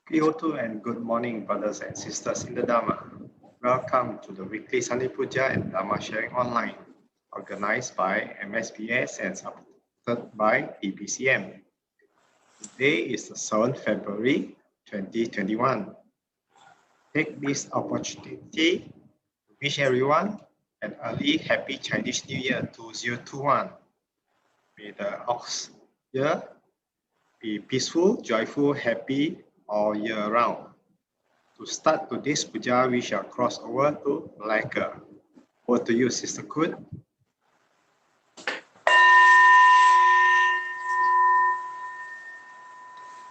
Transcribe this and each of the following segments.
Kyoto and good morning, brothers and sisters in the Dhamma. Welcome to the weekly Sunday Puja and Dhamma sharing online, organized by MSBS and supported by TBCM. Today is the 7th February 2021. Take this opportunity to wish everyone an early happy Chinese New Year 2021. May the ox year be peaceful, joyful, happy all year round. To start today's puja, we shall cross over to Malacca. Over to you, Sister Kut.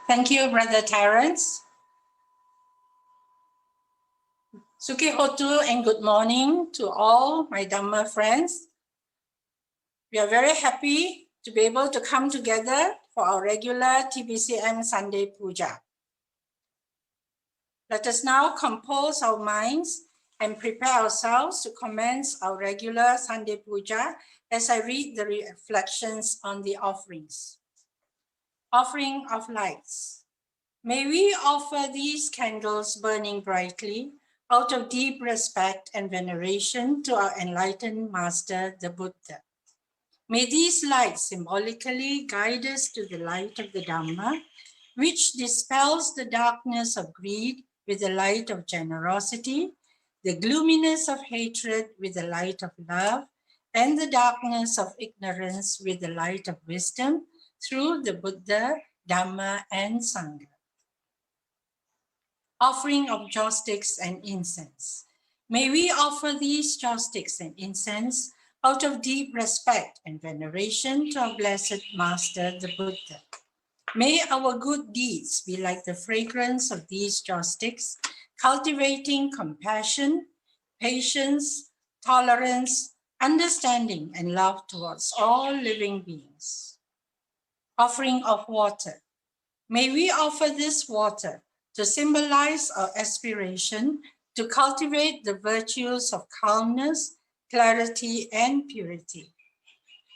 Thank you, Brother Terence. Suki Hotu and good morning to all my Dhamma friends. We are very happy to be able to come together for our regular TBCM Sunday Puja. Let us now compose our minds and prepare ourselves to commence our regular Sunday Puja as I read the reflections on the offerings. Offering of lights. May we offer these candles burning brightly out of deep respect and veneration to our enlightened Master, the Buddha. May these lights symbolically guide us to the light of the Dhamma, which dispels the darkness of greed with the light of generosity, the gloominess of hatred with the light of love, and the darkness of ignorance with the light of wisdom through the Buddha, Dhamma, and Sangha. Offering of joss sticks and incense. May we offer these joss sticks and incense out of deep respect and veneration to our blessed Master, the Buddha. May our good deeds be like the fragrance of these joss sticks, cultivating compassion, patience, tolerance, understanding, and love towards all living beings. Offering of water. May we offer this water to symbolize our aspiration to cultivate the virtues of calmness, clarity, and purity.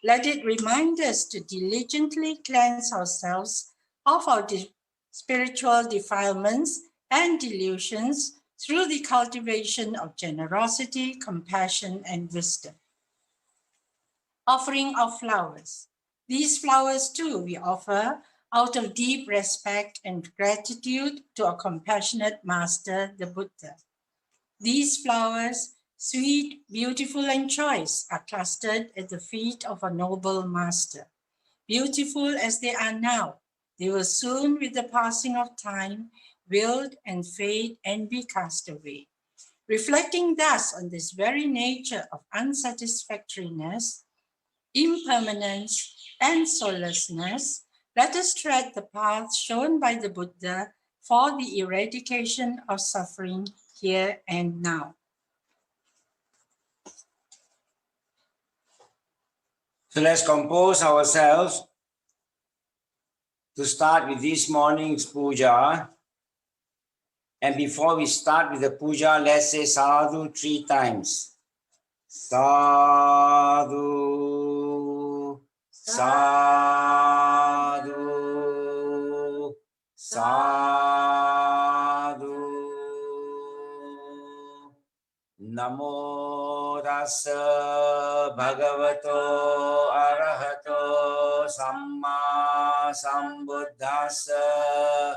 Let it remind us to diligently cleanse ourselves of our spiritual defilements and delusions through the cultivation of generosity, compassion, and wisdom. Offering of flowers. These flowers too we offer out of deep respect and gratitude to our compassionate Master, the Buddha. These flowers, sweet, beautiful, and choice, are clustered at the feet of a noble Master. Beautiful as they are now, they will soon, with the passing of time, wilt and fade and be cast away. Reflecting thus on this very nature of unsatisfactoriness, impermanence, and soullessness, let us tread the path shown by the Buddha for the eradication of suffering here and now. So let's compose ourselves to start with this morning's puja. And before we start with the puja, let's say sadhu 3 times. Sadhu, sadhu, sadhu. Namo tassa bhagavato arahato samma sambuddhassa.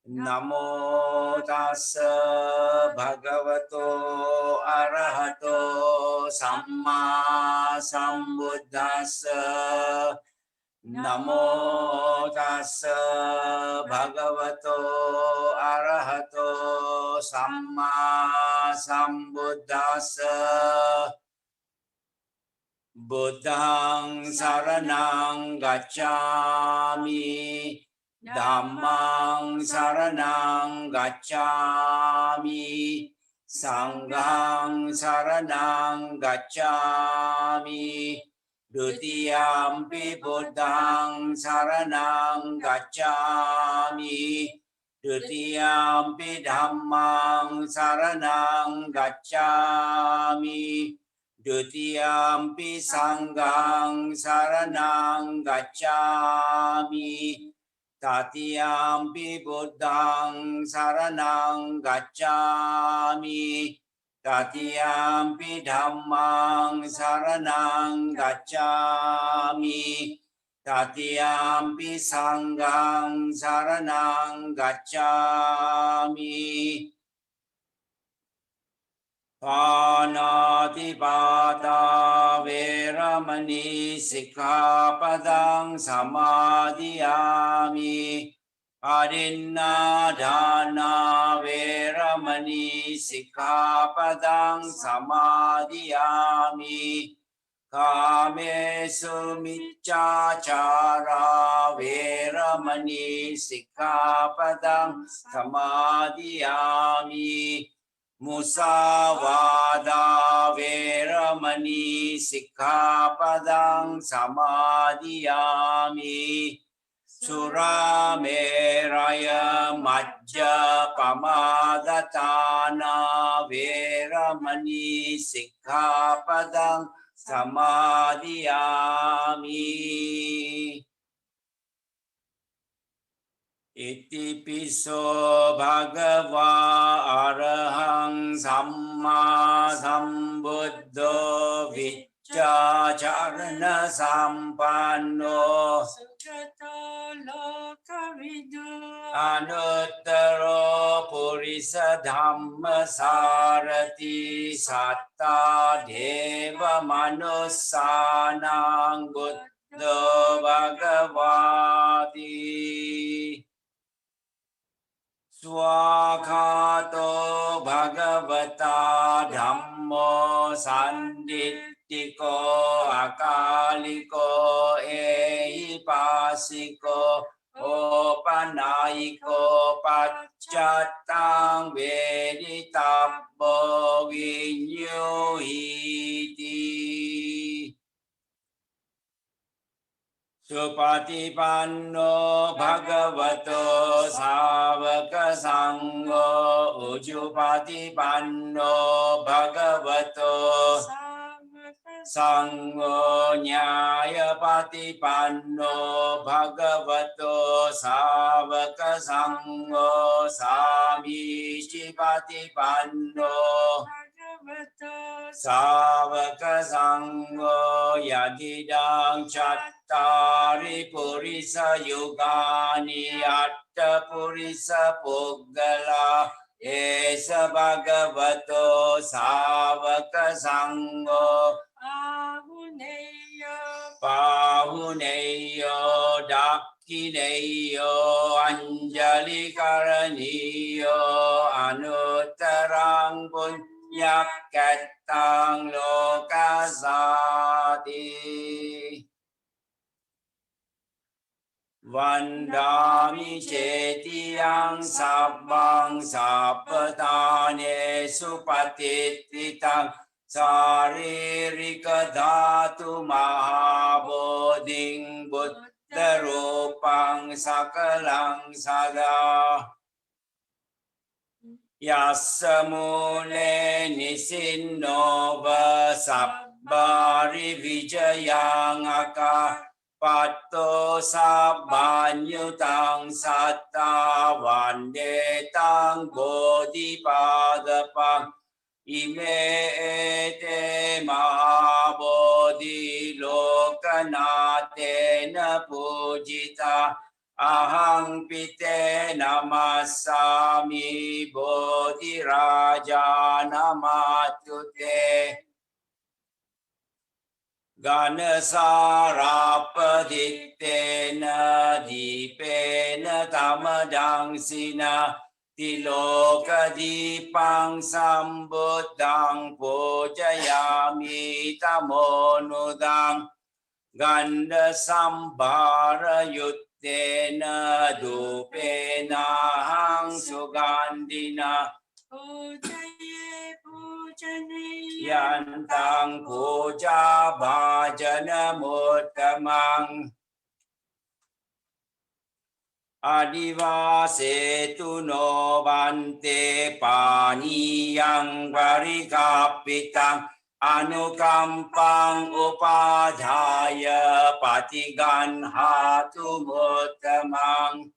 Namo tassa bhagavato arahato samma sambuddhassa. Namo tassa bhagavato arahato samma sambuddhassa. Buddhang saranang gacchami. Dhammang saranang gacchami. Sanghang saranang gacchami. Dutiyampi buddhang saranang gacchami. Dutiyampi dhammang saranang gacchami. Dutiyampi sanghang saranang gacchami. Tatiyampi buddhang saranang gacchami. Tatiyampi dhammang saranang gacchami. Tatiyampi sanghang saranang gacchami. Panatipata veramani sikkhapadang samadhiyami. Adinnadana veramani sikkhapadang samadhiyami. Kamesu miccācara veramani sikkhapadang samadhiyami. Musavada veramani sikkhapadang samadhiyami. Surameraya majja pamadatana veramani sikkhapadang samadhiyami. Itipiso bhagava arahang samma sambuddho vicchacharana sampanno Sukrata lokavidu anuttaro purisa dhamma sarati satta deva manussanang buddho bhagavati. Swakhato bhagavata dhammo sandittiko akaliko ehipasiko opanayiko paccatang veditabbo vinyuhiti. Supatipanno bhagavato sāvaka sangho ujupatipanno bhagavato sangho nyāyapatipanno bhagavato sāvaka sangho sāmiccipatipanno Sāvaka sangho yadidang chattari purisa yugani atta purisa puggala esa bhagavato sāvaka sangho pahuneyo dakhineyo anjali karaniyo anuttarang punyakkattang lokasati. Vandami cetiyang sabbang sappatane supatititang saririka dhatu mahabodhing buddha rupang sakalang sada. Yassa mule nisinno sabbari vijayang aka patto sabbanyutang satta vandetang bodhipadapang ime ete mahabodhi lokanatena pujita ahang pite namasami bodhi raja namatute. Ganasarapaditena dipena tamadangsina tilokadipang sambuddhang pujayami tamonudang ganda sambara yuttena dupena hang sugandhina yantang puja bhajana muttamang adivasetu no bante paniyang varikapitang anukampang upadhaya patiganhatu muttamang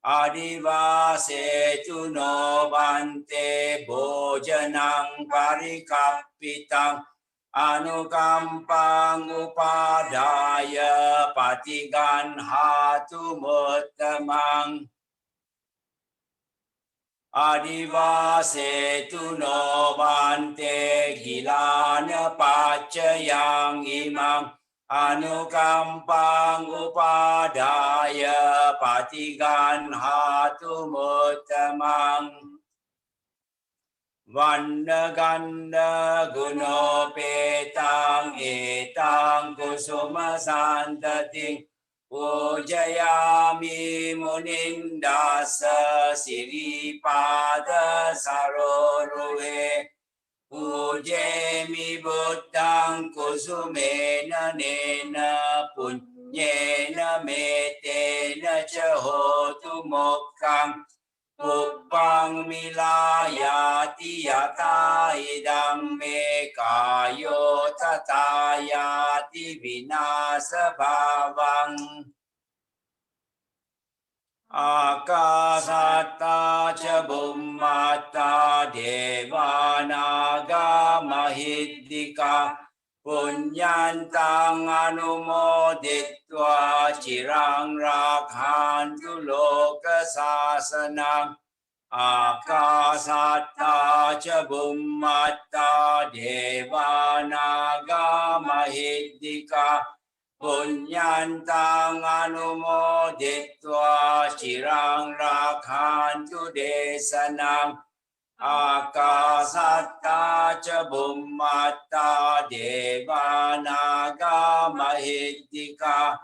Adivase no bante bojanang parikappitang anukampang upadaya patiganhatu muttamang Adivase no bante gilana pacayang imang anukampang upadaya patiganhatu muttamang Vannaganda gunopetang etang kusuma santating Pujayami munindasa siripada saroruhe Pujemi buddhang kusumena nena punyena metena cahotu mokkang Uppang milayati yata idam me kayo tatayati vinasa bhavang Akasata ca bummata devanaga mahiddika Punyantang anumoditva cirang rakhantu loka sasanang Akasata ca bummata devanaga mahiddika Punyantang anumoditva cirang rakhantu desanang Akasata ca bummata devanaga mahiddika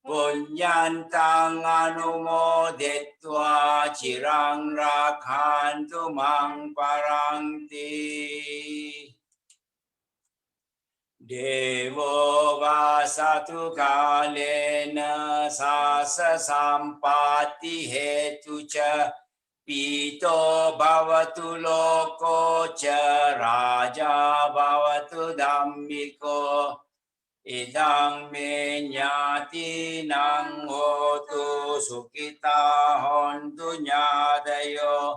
Punyantang anumoditva cirang rakhantu mang parangti Devo vasatu kalena sasa sampati hetu ca Pito bhavatu loko ca raja bhavatu dhammiko Idang me nyati nang hotu sukita hontu nyadayo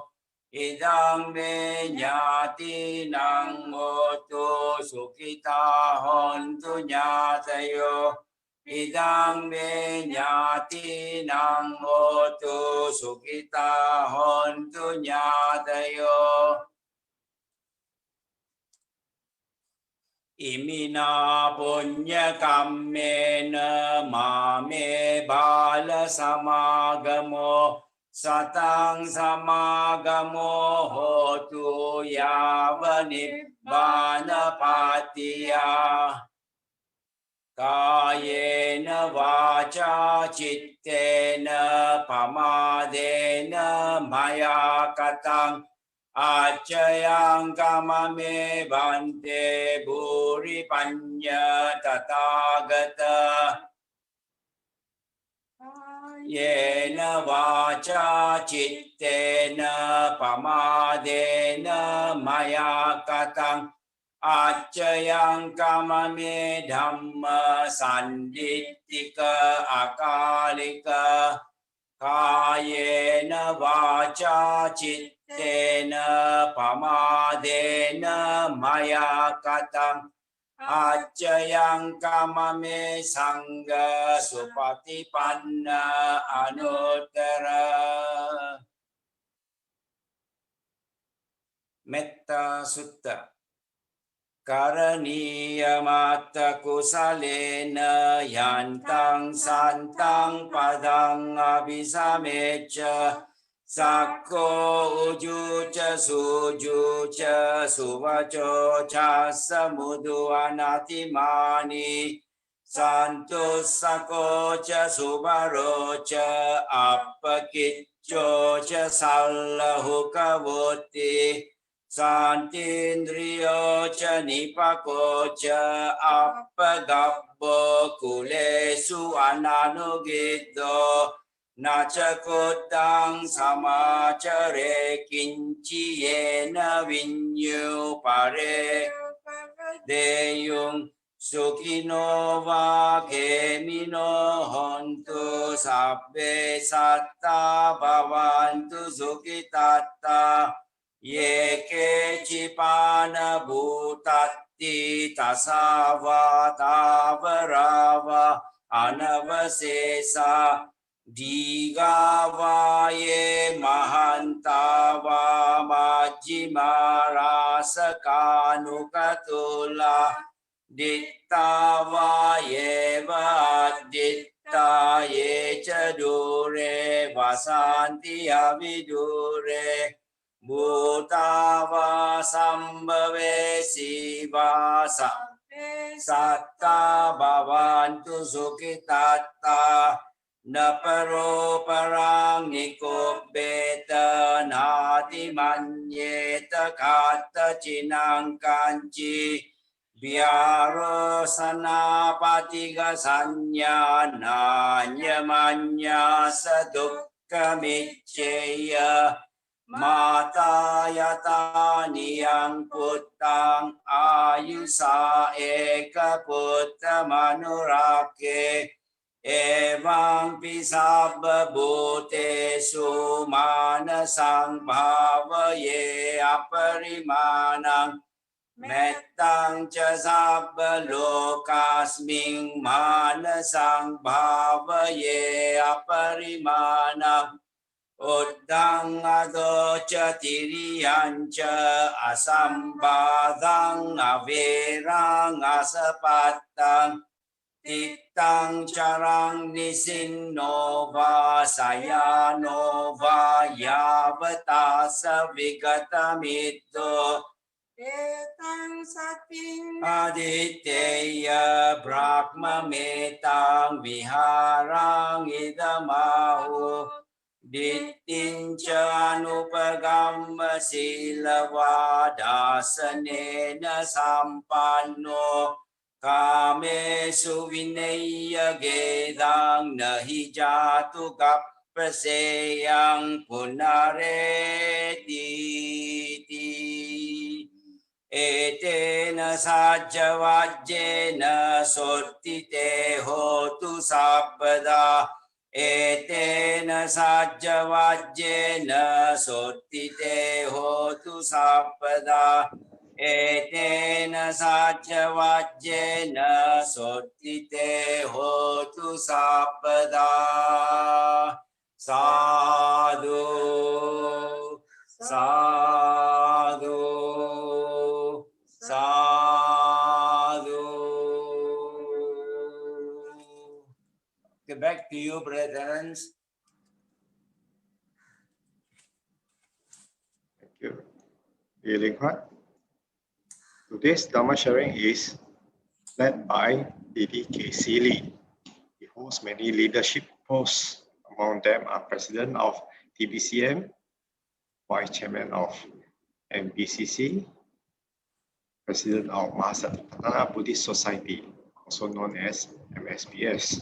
Idang me nyati nang hotu sukita hontu nyadayo Idang me nyati nang hotu sukita hontu nyadayo Imina punya kammena mame bala samagamo Satang samagamo hotu yavanibbana patiya Kayena vacha cittena pamadena maya katang Acayang kamame bante buri panya tatagata Yena vacha cittena pamadena maya katang Acayang kamame dhamma sandittika akalika Kayena vacha cittena pamadena maya katang Acayang kamame sangga supatipanna anuttara Metta Sutta Karaniya mata kusalena yantang santang padang abhisamecha Sakko ujuca sujuca suvaco chasa mudu anatimani Santus sako ca subaro ca appakicco ca sallahu kavuti Santindriyo ca nipako ca appagabbo kulesu ananugiddo Naca kodang samacare kinciyena vinyu pare deyung Sukino va kemino hontu sabbe satta bhavantu sukitatta yeke cipana bhutatti tasava tavarava anavasesa digavaye mahantava majjima rasakanukatula Dittava yeva ditta ye cha dure vasanti avidure bhutava sambhave sivasa satta bhavantu sukhitatta naparo parang nikobeta nati manyeta kata cinang kanci Biaro sana patiga sanya nanya manya sadukka micceya mata yata niyang puttang ayusa eka putta manurake evang pisabba bhutesu manasang bhavaye aparimanang Mettang cha sabba lokasming manasang bhavaye aparimanam Uddhang ado cha tiriyan cha asambadhang averang asapattang Tittang charang nisinno va sayano va yavatasa vigatamiddo Etang sating aditeya brahma metang viharang idamahu dittinca anupagamma silavadasanena sampanno kamesu vinaya gedang nahi jatu kappaseyang punareti Etena sajjavajjena sottite hotu sabpada Etena sajjavajjena sottite hotu sabpada Etena sajjavajjena sottite hotu sabpada Sadhu Sadhu Sadhu. Get back to you, brethren. Thank you. Dear Linghuat, today's Dhamma sharing is led by DDKC Lee. He holds many leadership posts. Among them are President of TBCM, Vice Chairman of MBCC, President of Mahasatipatthana Buddhist Society, also known as MSBS.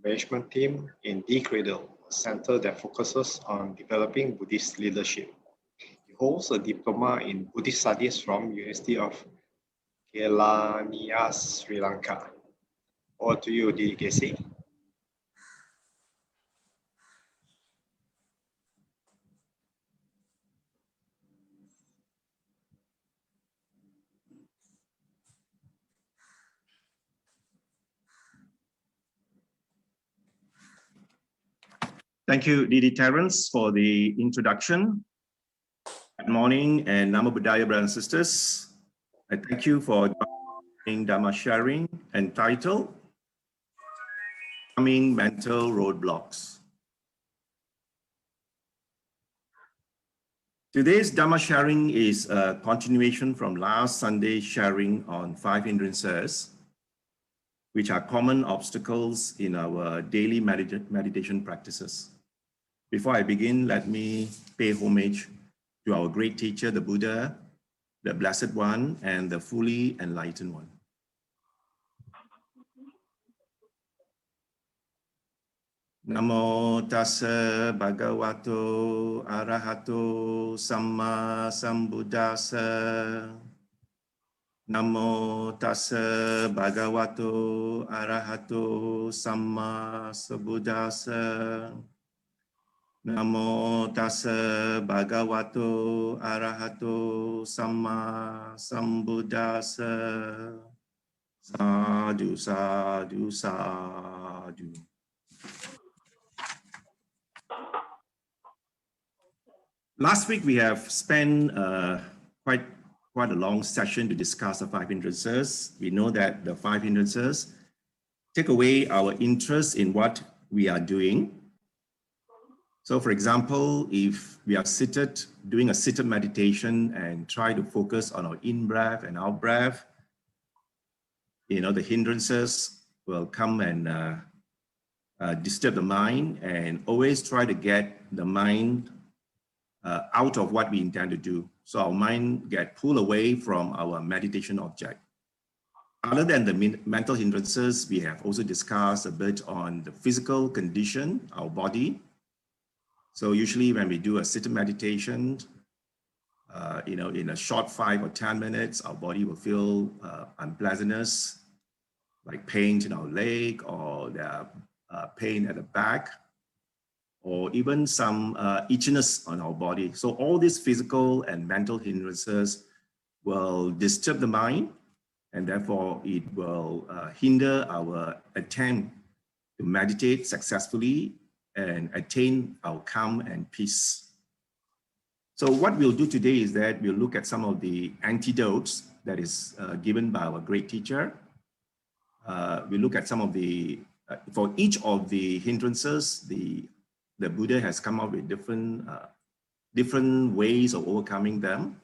Management team in D-Cradle, a center that focuses on developing Buddhist leadership. He holds a diploma in Buddhist studies from University of Kelaniya, Sri Lanka. Over to you, DKC. Thank you, Didi Terence, for the introduction. Good morning and Namo Buddhaya, brothers and sisters. I thank you for joining Dhamma sharing entitled Coming Mental Roadblocks. Today's Dhamma sharing is a continuation from last Sunday's sharing on 5 hindrances, which are common obstacles in our daily meditation practices. Before I begin, let me pay homage to our great teacher, the Buddha, the Blessed One, and the fully enlightened one. Namo tassa bhagavato arahato samma sambuddhassa. Namo tassa bhagavato arahato samma sambuddhassa. Namo tassa bhagavato arahato samma sambuddhassa. Sadhu, sadhu, sadhu. Last week, we have spent quite a long session to discuss the 5 hindrances. We know that the 5 hindrances take away our interest in what we are doing. So for example, if we are seated, doing a seated meditation and try to focus on our in-breath and out-breath, the hindrances will come and disturb the mind, and always try to get the mind out of what we intend to do. So our mind get pulled away from our meditation object. Other than the mental hindrances, we have also discussed a bit on the physical condition, our body. So usually when we do a seated meditation, in a short 5 or 10 minutes, our body will feel unpleasantness, like pain in our leg, or the pain at the back, or even some itchiness on our body. So all these physical and mental hindrances will disturb the mind, and therefore it will hinder our attempt to meditate successfully and attain our calm and peace. So what we'll do today is that we'll look at some of the antidotes that is given by our great teacher. We look at some of the, for each of the hindrances, the Buddha has come up with different ways of overcoming them.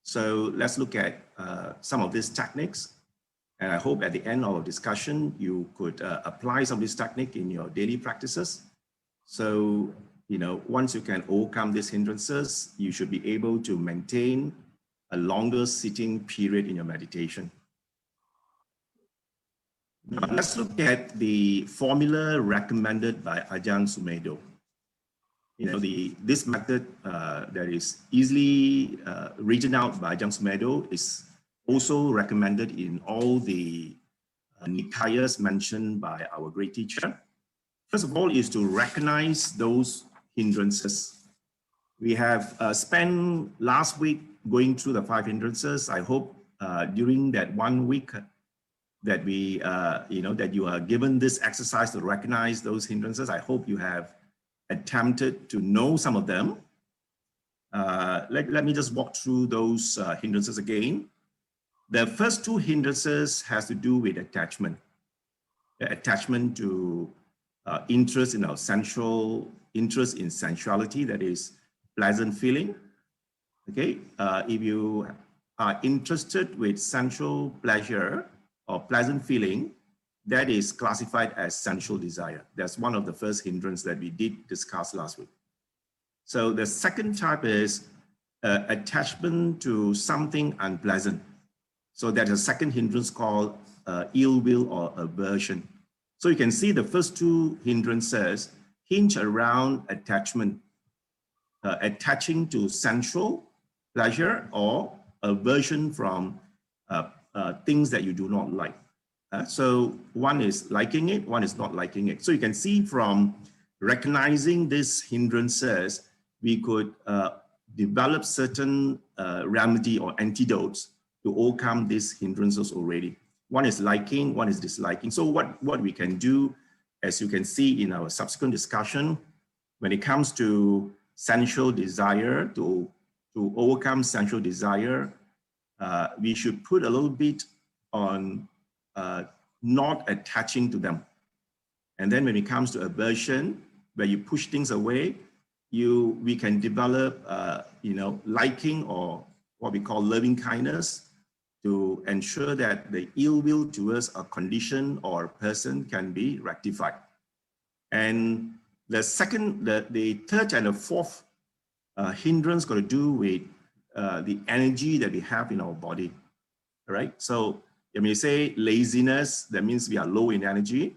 So let's look at some of these techniques. And I hope at the end of our discussion, you could apply some of this technique in your daily practices. So, once you can overcome these hindrances, you should be able to maintain a longer sitting period in your meditation. Now, let's look at the formula recommended by Ajahn Sumedho. This method that is easily written out by Ajahn Sumedho is also recommended in all the Nikayas mentioned by our great teacher. First of all is to recognize those hindrances. We have spent last week going through the 5 hindrances. I hope during that 1 week that we, that you are given this exercise to recognize those hindrances. I hope you have attempted to know some of them. Let me just walk through those hindrances again. The first 2 hindrances has to do with attachment. The attachment to interest in our interest in sensuality, that is pleasant feeling. Okay, if you are interested with sensual pleasure or pleasant feeling, that is classified as sensual desire. That's one of the first hindrance that we did discuss last week. So the second type is attachment to something unpleasant. So there's a second hindrance called ill will or aversion. So you can see the first 2 hindrances hinge around attachment, attaching to sensual pleasure or aversion from things that you do not like. So one is liking it, one is not liking it. So you can see from recognizing these hindrances, we could develop certain remedy or antidotes to overcome these hindrances already. One is liking, one is disliking. So what we can do, as you can see in our subsequent discussion, when it comes to sensual desire, to overcome sensual desire, we should put a little bit on not attaching to them. And then when it comes to aversion, where you push things away, we can develop, liking, or what we call loving kindness, to ensure that the ill will towards a condition or person can be rectified. And the third and the fourth hindrance got to do with the energy that we have in our body, right? So when you say laziness, that means we are low in energy.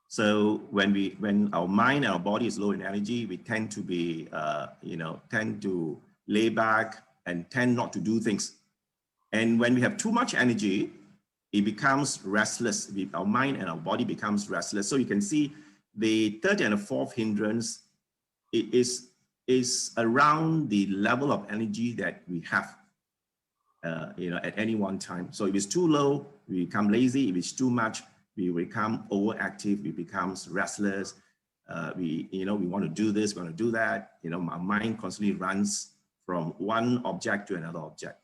So when our mind and our body is low in energy, we tend to be, tend to lay back and tend not to do things. And when we have too much energy, it becomes restless. Our mind and our body becomes restless. So you can see the third and the fourth hindrance is around the level of energy that we have, at any one time. So if it's too low, we become lazy. If it's too much, we become overactive. We become restless. We want to do this, we want to do that. Our mind constantly runs from one object to another object.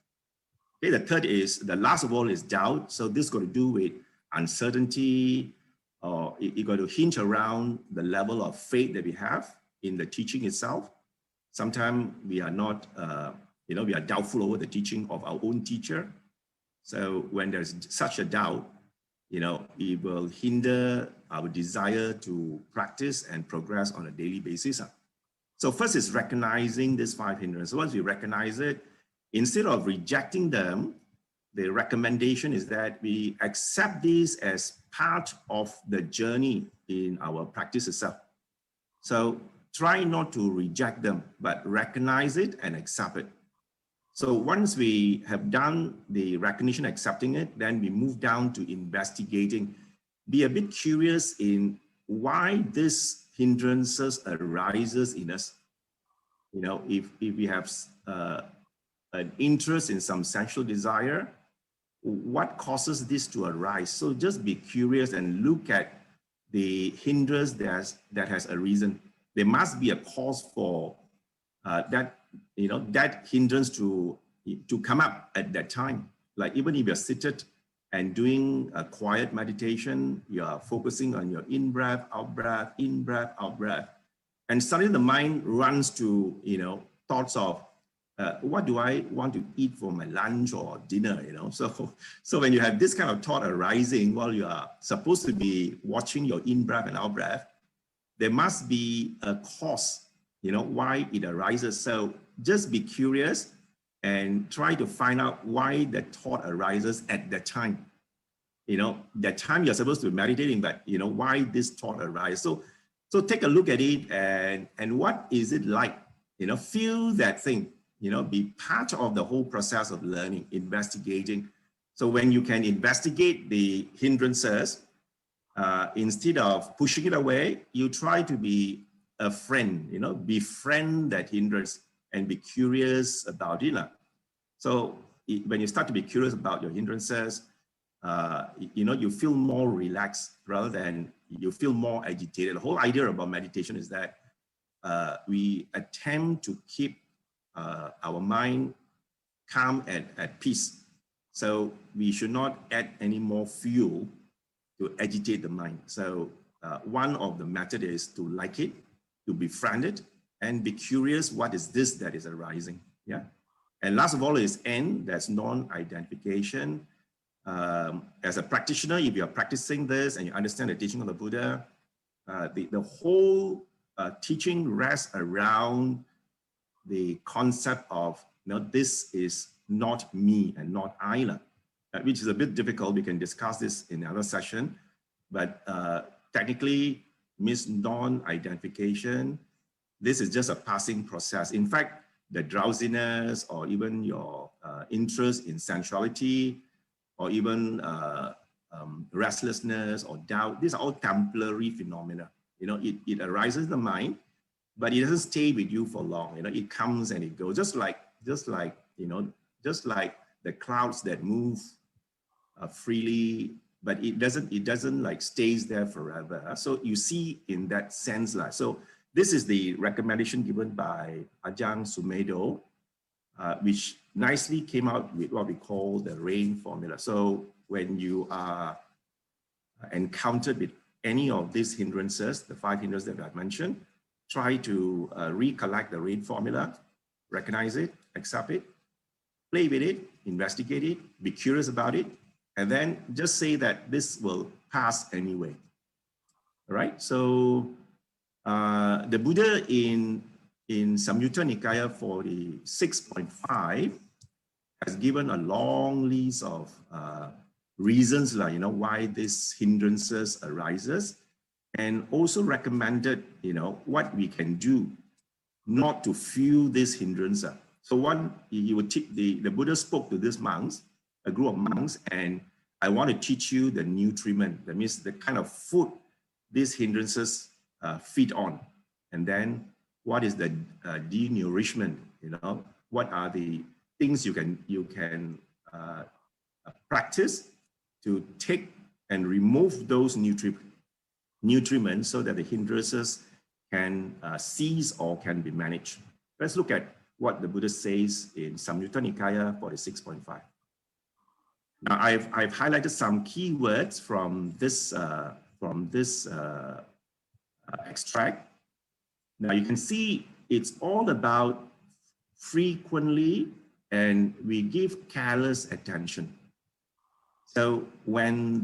Okay, the last of all is doubt. So this got to do with uncertainty, or it got to hinge around the level of faith that we have in the teaching itself. Sometimes we are not, we are doubtful over the teaching of our own teacher. So when there's such a doubt, it will hinder our desire to practice and progress on a daily basis. So first is recognizing these 5 hindrances. Once we recognize it, instead of rejecting them, the recommendation is that we accept these as part of the journey in our practice itself. So try not to reject them, but recognize it and accept it. So once we have done the recognition, accepting it, then we move down to investigating. Be a bit curious in why these hindrances arises in us. If we have an interest in some sensual desire, what causes this to arise? So just be curious and look at the hindrance that has arisen. There must be a cause for that hindrance to come up at that time. Like even if you're seated and doing a quiet meditation, you are focusing on your in-breath, out-breath, in-breath, out-breath. And suddenly the mind runs to, thoughts of, what do I want to eat for my lunch or dinner, So when you have this kind of thought arising while you are supposed to be watching your in-breath and out-breath, there must be a cause, why it arises. So just be curious and try to find out why the thought arises at that time. That time you're supposed to be meditating, but why this thought arises. So take a look at it and what is it like? Feel that thing, be part of the whole process of learning, investigating. So when you can investigate the hindrances, instead of pushing it away, you try to be a friend, befriend that hindrance and be curious about it. So when you start to be curious about your hindrances, you feel more relaxed rather than you feel more agitated. The whole idea about meditation is that we attempt to keep our mind calm and at peace. So we should not add any more fuel to agitate the mind. So one of the method is to like it, to befriend it, and be curious, what is this that is arising? Yeah. And last of all is N, that's non-identification. As a practitioner, if you're practicing this and you understand the teaching of the Buddha, the whole teaching rests around the concept of, this is not me and not I, which is a bit difficult. We can discuss this in another session, but technically means non-identification. This is just a passing process. In fact, the drowsiness or even your interest in sensuality or even restlessness or doubt, these are all temporary phenomena. It arises in the mind, but it doesn't stay with you for long. It comes and it goes, just like the clouds that move freely, but it doesn't like stays there forever. So you see in that sense, so this is the recommendation given by Ajahn Sumedho, which nicely came out with what we call the RAIN formula. So when you are encountered with any of these hindrances, the 5 hindrances that I've mentioned, try to recollect the RAIN formula, recognize it, accept it, play with it, investigate it, be curious about it, and then just say that this will pass anyway. All right, so the Buddha in Samyutta Nikaya 46.5 has given a long list of reasons why these hindrances arises, and also recommended what we can do not to feel this hindrance. So the Buddha spoke to these monks a group of monks, and I want to teach you the nutriment. That means the kind of food these hindrances feed on. And then what is the denourishment? What are the things you can practice to take and remove those nutriments so that the hindrances can cease or can be managed. Let's look at what the Buddha says in Samyutta Nikaya 46.5. Now, I've highlighted some key words from this extract. Now you can see it's all about frequently, and we give careless attention. So when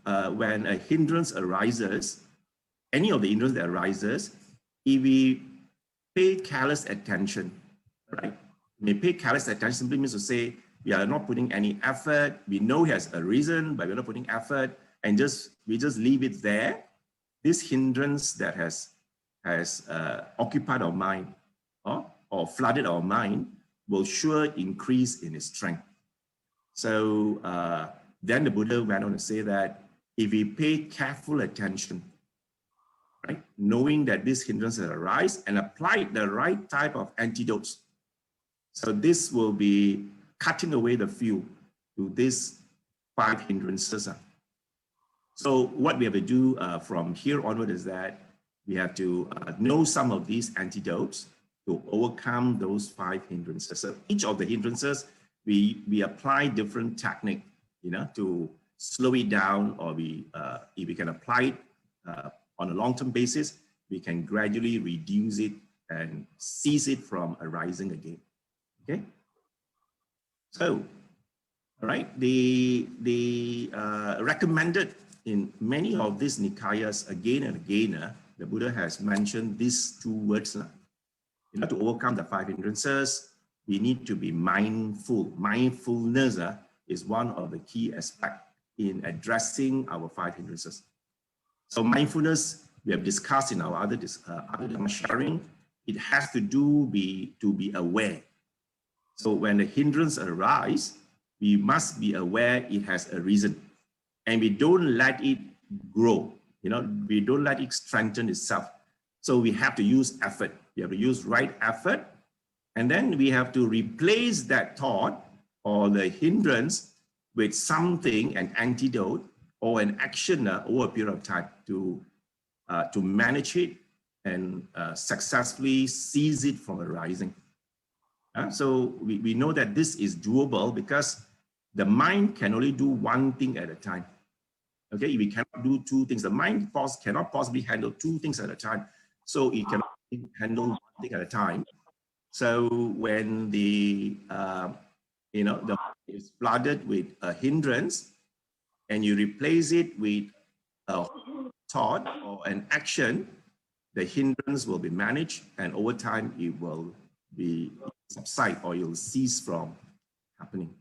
a hindrance arises, any of the hindrance that arises, if we pay careless attention, right? We pay careless attention simply means to say we are not putting any effort. We know it has a reason, but we're not putting effort, and we just leave it there. This hindrance that has occupied our mind or flooded our mind will sure increase in its strength. So then the Buddha went on to say that if we pay careful attention, right, knowing that these hindrances arise and apply the right type of antidotes, so this will be cutting away the fuel to these 5 hindrances. So what we have to do from here onward is that we have to know some of these antidotes to overcome those 5 hindrances. So each of the hindrances, we apply different technique, to slow it down, or if we can apply it on a long-term basis, we can gradually reduce it and cease it from arising again. Okay. So, all right, the recommended in many of these Nikayas again and again, the Buddha has mentioned these 2 words. To overcome the 5 hindrances, we need to be mindful. Mindfulness is one of the key aspects in addressing our 5 hindrances. So mindfulness, we have discussed in our other Dhamma sharing, it has to do to be aware. So when the hindrance arises, we must be aware it has a reason, and we don't let it grow. We don't let it strengthen itself. So we have to use effort. We have to use right effort, and then we have to replace that thought or the hindrance with something, an antidote or an action over a period of time to manage it and successfully cease it from arising. So we know that this is doable because the mind can only do one thing at a time. Okay, we cannot do 2 things. The mind cannot possibly handle 2 things at a time. So it can handle 1 thing at a time. So when the mind is flooded with a hindrance, and you replace it with a thought or an action, the hindrance will be managed, and over time it will be subside, or you'll cease from happening.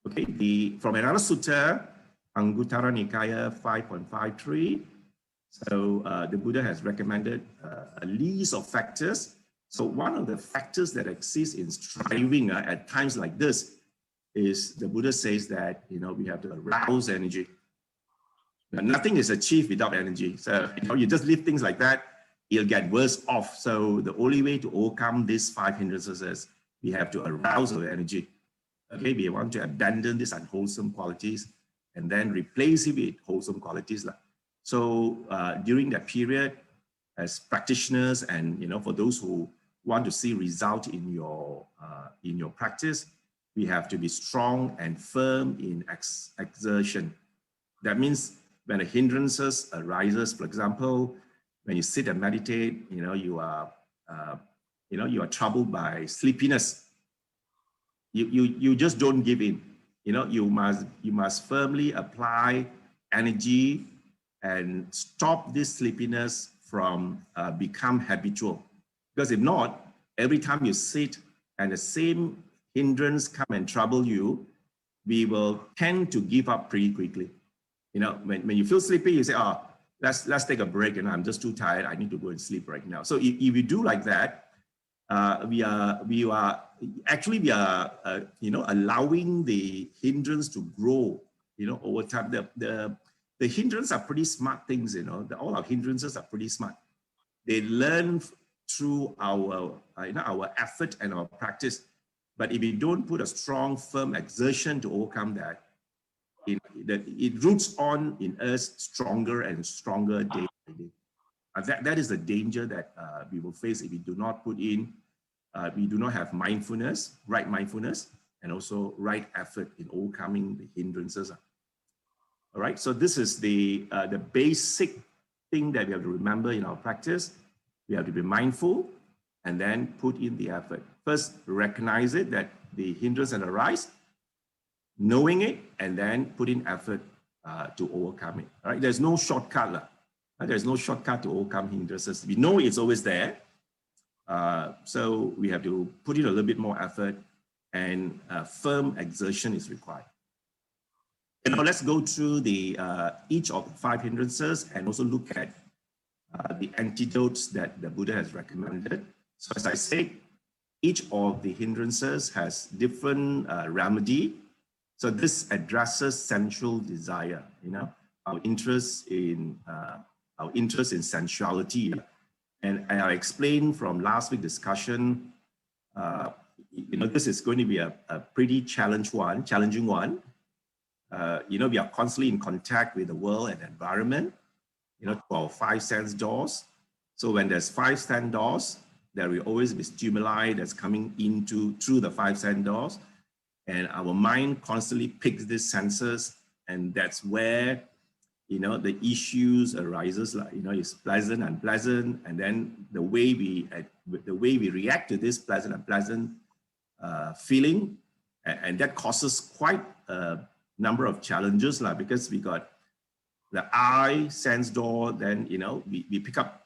Okay, from another sutta, Anguttara Nikaya 5.53. So the Buddha has recommended a list of factors. So one of the factors that exists in striving at times like this is the Buddha says that we have to arouse energy. Now, nothing is achieved without energy. So you just leave things like that, it'll get worse off. So the only way to overcome these 5 hindrances is we have to arouse our energy. Okay, we want to abandon these unwholesome qualities and then replace it with wholesome qualities. So during that period, as practitioners, and for those who want to see result in your practice, we have to be strong and firm in exertion. That means when the hindrances arises, for example, when you sit and meditate, you are troubled by sleepiness. You just don't give in. You must firmly apply energy and stop this sleepiness from become habitual. Because if not, every time you sit and the same hindrance come and trouble you, we will tend to give up pretty quickly. When you feel sleepy, you say, "Oh, let's take a break. I'm just too tired. I need to go and sleep right now." So if you do like that, we are allowing the hindrance to grow, over time. The hindrances are pretty smart things, all our hindrances are pretty smart. They learn through our effort and our practice. But if we don't put a strong, firm exertion to overcome that, it roots on in us stronger and stronger day by day. That is the danger that we will face if we do not put in, we do not have mindfulness, right mindfulness, and also right effort in overcoming the hindrances. All right, so this is the basic thing that we have to remember in our practice. We have to be mindful and then put in the effort. First, recognize it, that the hindrance that arise, knowing it, and then put in effort to overcome it. All right, there's no shortcut. There's no shortcut to overcome hindrances. We know it's always there. So we have to put in a little bit more effort, and firm exertion is required. Now let's go through each of the 5 hindrances and also look at the antidotes that the Buddha has recommended. So as I said, each of the hindrances has different remedy. So this addresses sensual desire, our interest in sensuality. And I explained from last week's discussion, this is going to be a pretty challenging one. We are constantly in contact with the world and environment, to our 5 sense doors. So when there's 5 sense doors, there will always be stimuli that's coming through the 5 sense doors. And our mind constantly picks these senses, and that's where, the issues arises, like, it's pleasant, unpleasant, and then the way we react to this pleasant, unpleasant feeling, and that causes quite a number of challenges, because we got the eye sense door, then, we pick up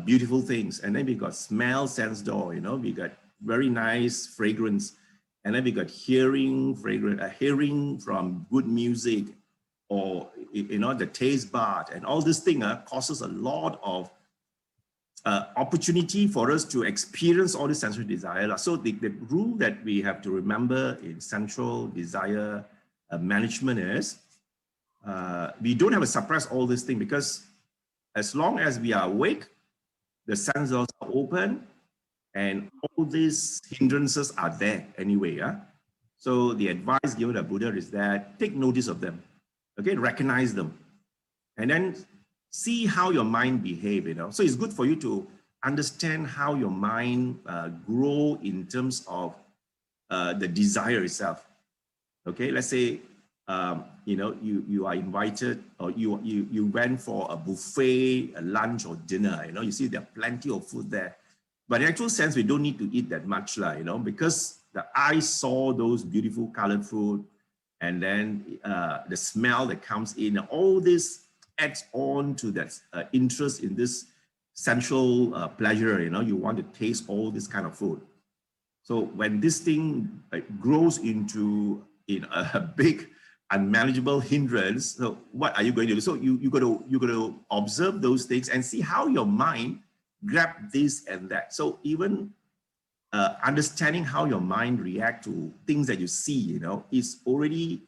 beautiful things, and then we got smell sense door, we got very nice fragrance, and then we got hearing from good music, or the taste bud, and all this thing causes a lot of opportunity for us to experience all this sensual desire. So the rule that we have to remember in sensual desire management is we don't have to suppress all this thing, because as long as we are awake, the sense doors are open, and all these hindrances are there anyway. So the advice given by Buddha is that take notice of them, okay, recognize them, and then see how your mind behave. So it's good for you to understand how your mind grow in terms of the desire itself. Okay, let's say you are invited, or you went for a buffet, a lunch or dinner. You see there are plenty of food there, but in actual sense we don't need to eat that much, because the eye saw those beautiful colored food, and then the smell that comes in, all this adds on to that interest in this sensual pleasure. You want to taste all this kind of food. So when this thing grows into a big unmanageable hindrance, so what are you going to do? So you got to observe those things and see how your mind grab this and that. So even understanding how your mind react to things that you see, is already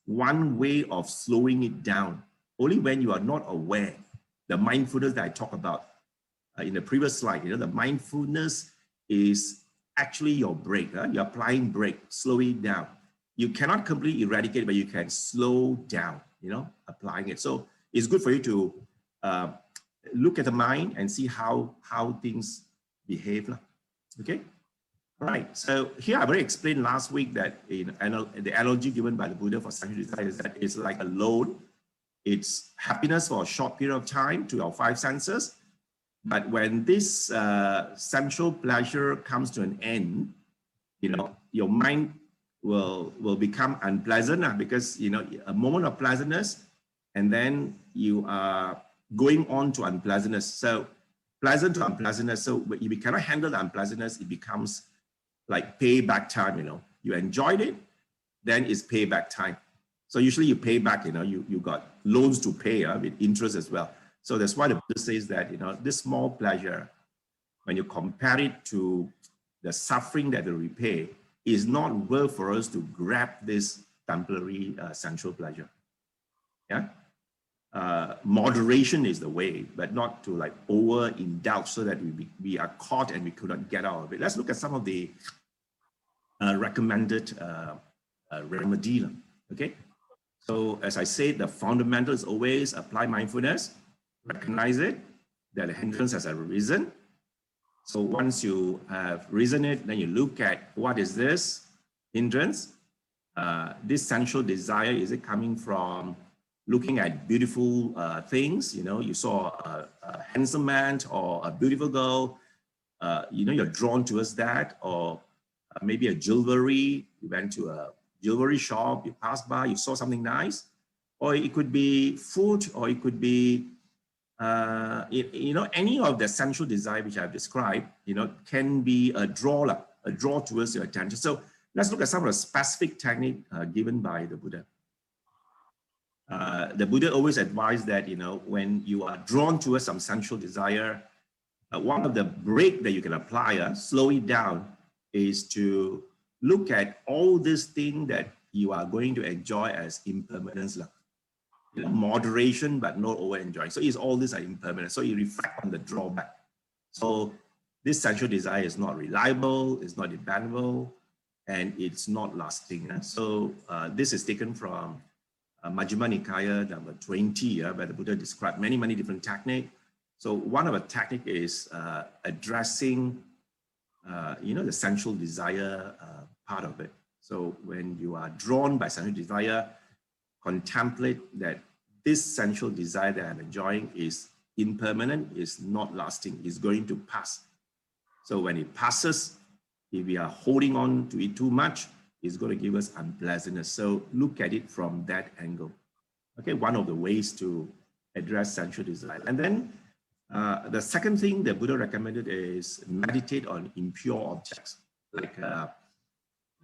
one way of slowing it down. Only when you are not aware, the mindfulness that I talked about in the previous slide, the mindfulness is actually your brake. You're applying brake, slow it down. You cannot completely eradicate, but you can slow down, applying it. So it's good for you to look at the mind and see how things behave. Okay. All right. So here I've already explained last week that the analogy given by the Buddha for sensual desire is that it's like a loan. It's happiness for a short period of time to our 5 senses. But when this sensual pleasure comes to an end, your mind will become unpleasant, because a moment of pleasantness, and then you are going on to unpleasantness. So pleasant to unpleasantness. So if you cannot handle the unpleasantness, it becomes like payback time. You enjoyed it, then it's payback time. So usually you pay back. You got loans to pay with interest as well. So that's why the Buddha says that this small pleasure, when you compare it to the suffering that will repay is not worth for us to grab this temporary sensual pleasure. Yeah. Moderation is the way, but not to like overindulge so that we are caught and we could not get out of it. Let's look at some of the recommended remedy. Okay. So as I said, the fundamental is always apply mindfulness, recognize it, that the hindrance has arisen. So once you have risen it, then you look at what is this hindrance? This sensual desire, is it coming from looking at beautiful things? You know, you saw a handsome man or a beautiful girl, you know, you're drawn towards that, or maybe a jewelry, you went to a jewelry shop, you passed by, you saw something nice, or it could be food, or it could be, you know, any of the sensual desire which I've described, you know, can be a draw towards your attention. So let's look at some of the specific technique given by the Buddha. The Buddha always advised that, you know, when you are drawn towards some sensual desire, one of the break that you can apply, slow it down, is to look at all these things that you are going to enjoy as impermanence. You know, moderation, but not over enjoying. So it's all these are impermanent. So you reflect on the drawback. So this sensual desire is not reliable, it's not dependable, and it's not lasting. So this is taken from Majjhima Nikaya number 20, where the Buddha described many different techniques. So one of the technique is addressing, you know, the sensual desire part of it. So when you are drawn by sensual desire, contemplate that this sensual desire that I'm enjoying is impermanent, is not lasting, is going to pass. So when it passes, if we are holding on to it too much, it's going to give us unpleasantness. So look at it from that angle. Okay, one of the ways to address sensual desire. And then the second thing the Buddha recommended is meditate on impure objects. Like,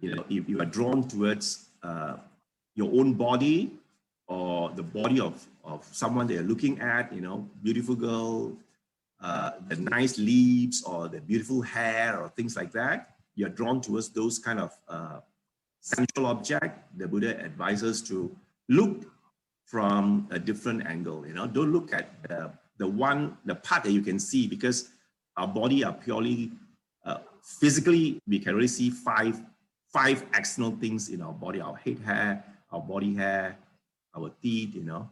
you know, if you are drawn towards your own body or the body of someone that you're looking at, you know, beautiful girl, the nice lips or the beautiful hair or things like that, you're drawn towards those kind of sensual object. The Buddha advises to look from a different angle, you know, don't look at the part that you can see, because our body are purely, physically, we can really see five external things in our body: our head hair, our body hair, our teeth, you know,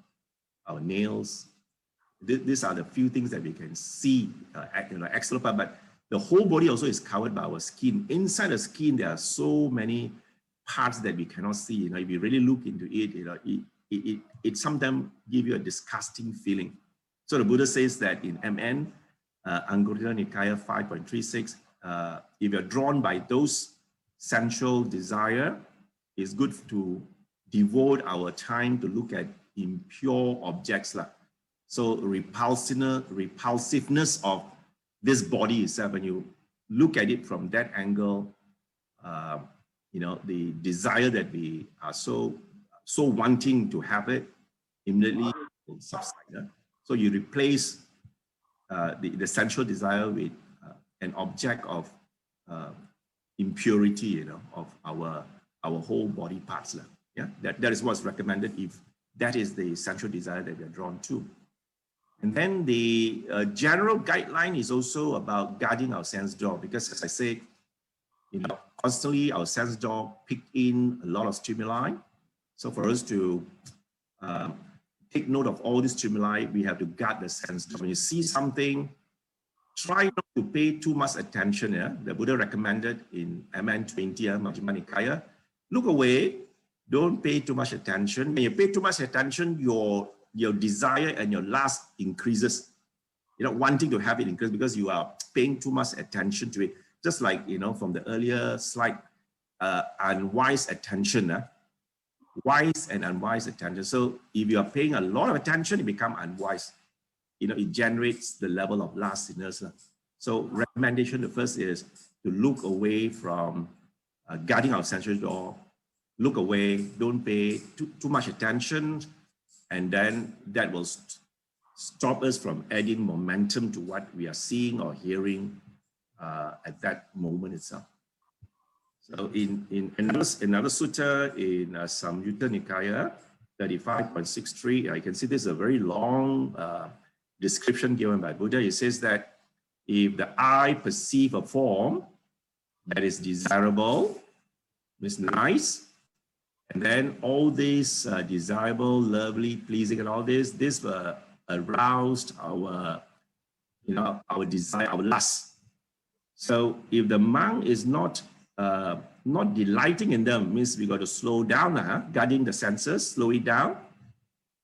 our nails. These are the few things that we can see, you know, external part, but the whole body also is covered by our skin. Inside the skin, there are so many parts that we cannot see. You know, if you really look into it, you know, it sometimes gives you a disgusting feeling. So the Buddha says that in MN, Anguttara Nikaya 5.36, if you're drawn by those sensual desire, it's good to devote our time to look at impure objects. So repulsiveness of this body itself, when you look at it from that angle, you know, the desire that we are so wanting to have it immediately will subside. So you replace the sensual desire with an object of impurity, you know, of our whole body parts. Yeah, that is what's recommended if that is the sensual desire that we are drawn to. And then the general guideline is also about guarding our sense door, because as I said, you know, constantly our sense door pick in a lot of stimuli. So for us to take note of all these stimuli, we have to guard the sense door. When you see something, try not to pay too much attention. Yeah? The Buddha recommended in MN 20, Majjhima Nikaya, look away, don't pay too much attention. When you pay too much attention, your desire and your lust increases. You're not wanting to have it increase because you are paying too much attention to it. Just like, you know, from the earlier slide, unwise attention, wise and unwise attention. So if you are paying a lot of attention, it becomes unwise. You know, it generates the level of lustiness. So recommendation, the first is to look away from guarding our sensual door. Look away, don't pay too much attention, and then that will stop us from adding momentum to what we are seeing or hearing at that moment itself. So in another sutta in Samyutta Nikaya 35.63, I can see this is a very long description given by Buddha. It says that if the eye perceive a form that is desirable, means nice, and then all these desirable, lovely, pleasing, and all this aroused our, our desire, our lust. So if the monk is not delighting in them, means we got to slow down, guarding the senses, slow it down.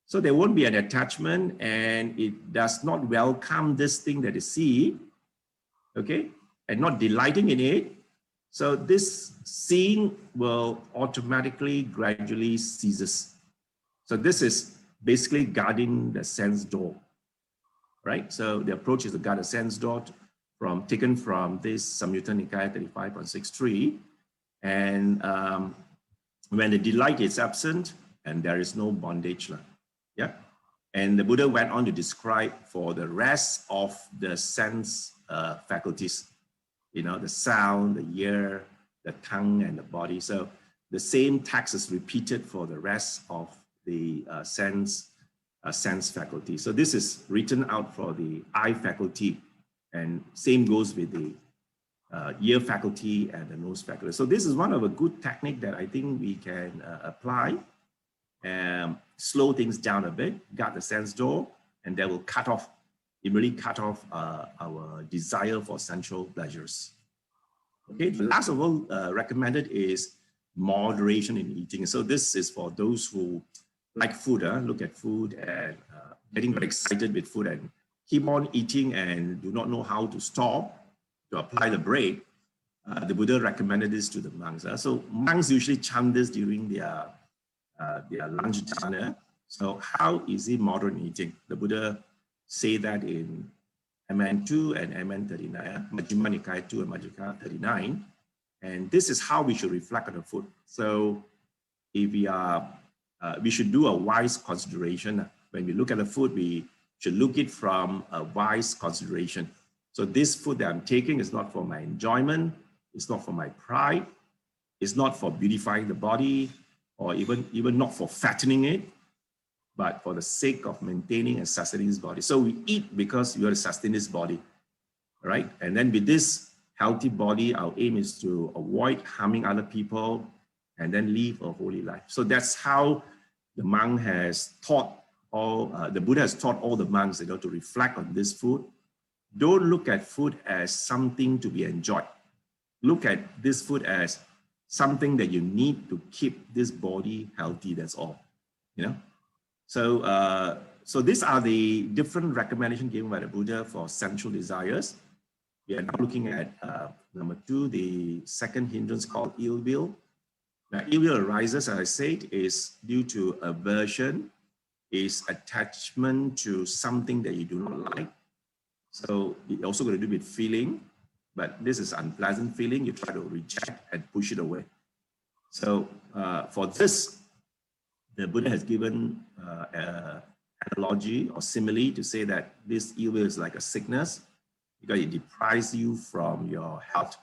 So there won't be an attachment, and it does not welcome this thing that is see, okay, and not delighting in it. So this seeing will automatically, gradually ceases. So this is basically guarding the sense door, right? So the approach is to guard the sense door taken from this Samyutta Nikaya 35.63. And when the delight is absent, and there is no bondage, yeah. And the Buddha went on to describe for the rest of the sense faculties, the sound, the ear, the tongue, and the body. So the same text is repeated for the rest of the sense faculty. So this is written out for the eye faculty, and same goes with the ear faculty and the nose faculty. So this is one of a good technique that I think we can apply and slow things down a bit, guard the sense door, and that will cut off our desire for sensual pleasures. Okay, the last of all recommended is moderation in eating. So this is for those who like food, look at food and getting very excited with food and keep on eating and do not know how to stop to apply the break. The Buddha recommended this to the monks. So monks usually chant this during their lunch dana. So how is it moderate eating? The Buddha say that in MN2 and MN39, Majjhima Nikaya 2 and Majjhima 39. And this is how we should reflect on the food. So if we should do a wise consideration. When we look at the food, we should look at it from a wise consideration. So this food that I'm taking is not for my enjoyment, it's not for my pride, it's not for beautifying the body, or even not for fattening it, but for the sake of maintaining and sustaining this body. So we eat because we want to sustain this body, right? And then with this healthy body, our aim is to avoid harming other people and then live a holy life. So that's how the monk has taught the Buddha has taught all the monks, to reflect on this food. Don't look at food as something to be enjoyed. Look at this food as something that you need to keep this body healthy, that's all, So, so these are the different recommendations given by the Buddha for sensual desires. We are now looking at number 2, the second hindrance called ill will. Now, ill will arises, as I said, is due to aversion, is attachment to something that you do not like. So it also got to do with feeling, but this is unpleasant feeling. You try to reject and push it away. So for this, the Buddha has given an analogy or simile to say that this ill will is like a sickness because it deprives you from your health.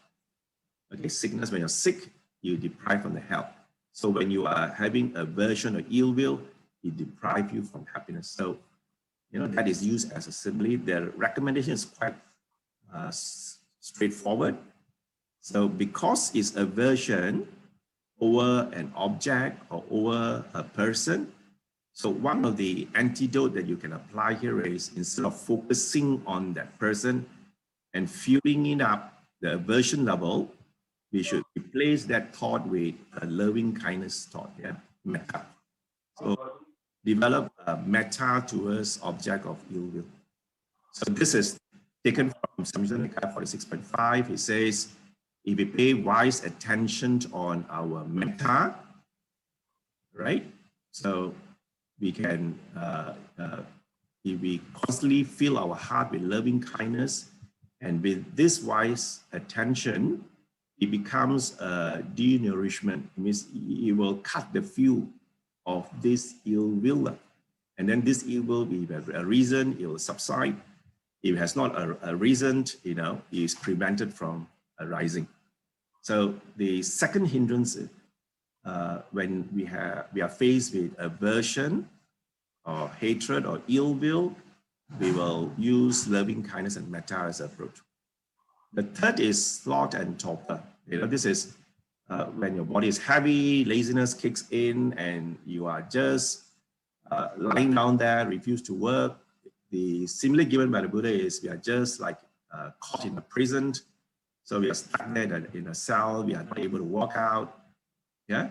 Okay, sickness, when you're sick, you deprive from the health. So when you are having aversion or ill will, it deprives you from happiness. So, that is used as a simile. The recommendation is quite straightforward. So because it's aversion over an object or over a person, so one of the antidote that you can apply here is instead of focusing on that person and fueling it up, the aversion level, we should replace that thought with a loving kindness thought, metta. So develop a metta towards object of ill will. So this is taken from Samyutta Nikaya 46.5. It says, if we pay wise attention on our metta, right? So we can, if we constantly fill our heart with loving kindness, and with this wise attention, it becomes a denourishment. It means it will cut the fuel of this ill will. And then this ill will be a reason, it will subside. If it has not arisen, it is prevented from arising. So the second hindrance, when we are faced with aversion or hatred or ill will, we will use loving kindness and metta as approach. The third is sloth and torpor. This is when your body is heavy, laziness kicks in, and you are just lying down there, refuse to work. The simile given by the Buddha is we are just like caught in a prison. So we are stuck there in a cell, we are not able to walk out. Yeah.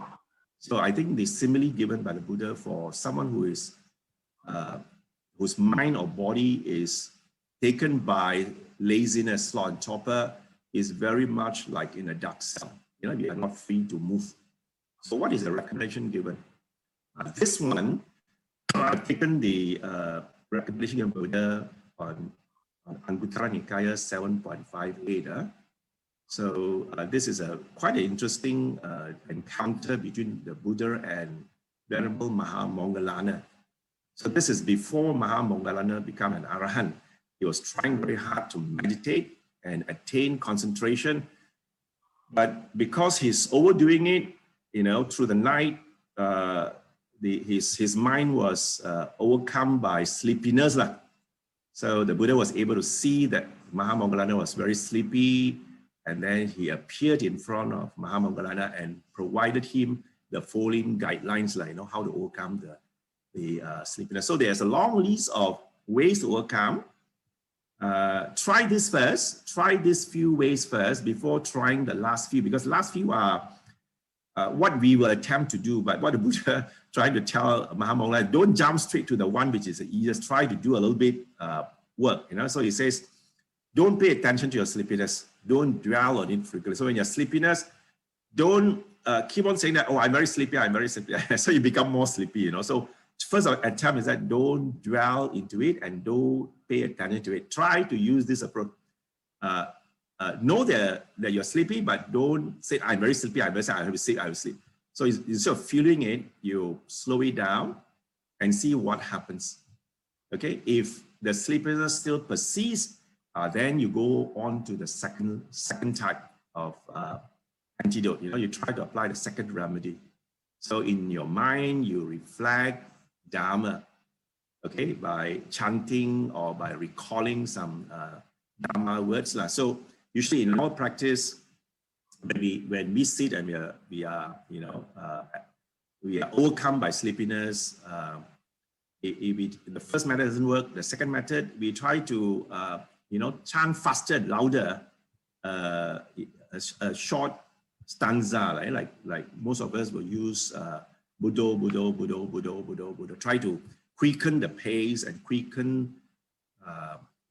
So I think the simile given by the Buddha for someone who is whose mind or body is taken by laziness, sloth, and torpor is very much like in a dark cell. We are not free to move. So what is the recommendation given? This one, I've taken the recommendation of Buddha on Anguttara Nikaya 7.58. So this is quite an interesting encounter between the Buddha and Venerable Mahamoggallana. So this is before Mahamoggallana became an Arahant. He was trying very hard to meditate and attain concentration. But because he's overdoing it, through the night, his mind was overcome by sleepiness. So the Buddha was able to see that Mahamoggallana was very sleepy, and then he appeared in front of Mahamoggallana and provided him the following guidelines, how to overcome the sleepiness. So there's a long list of ways to overcome. Try this first. Try these few ways first before trying the last few, because last few are what we will attempt to do. But what the Buddha tried to tell Mahamoggallana, don't jump straight to the one which is the easiest. Try to do a little bit work. So he says, don't pay attention to your sleepiness. Don't dwell on it frequently. So when you're sleepiness, don't keep on saying that, oh, I'm very sleepy, I'm very sleepy. So you become more sleepy. So first attempt is that don't dwell into it and don't pay attention to it. Try to use this approach. Know that you're sleepy, but don't say, I'm very sleepy, I'm very sleepy, I have to sleep, I have to sleep. So instead of feeling it, you slow it down and see what happens. Okay, if the sleepiness still persists, then you go on to the second type of antidote. You try to apply the second remedy. So in your mind, you reflect Dhamma, okay, by chanting or by recalling some Dhamma words. So usually in our practice, when we sit and we are overcome by sleepiness. If the first method doesn't work, the second method, we try to chant faster and louder, a short stanza, right? Like most of us will use Buddho, Buddho, Buddho, Buddho, Buddho, Buddho. Try to quicken the pace and quicken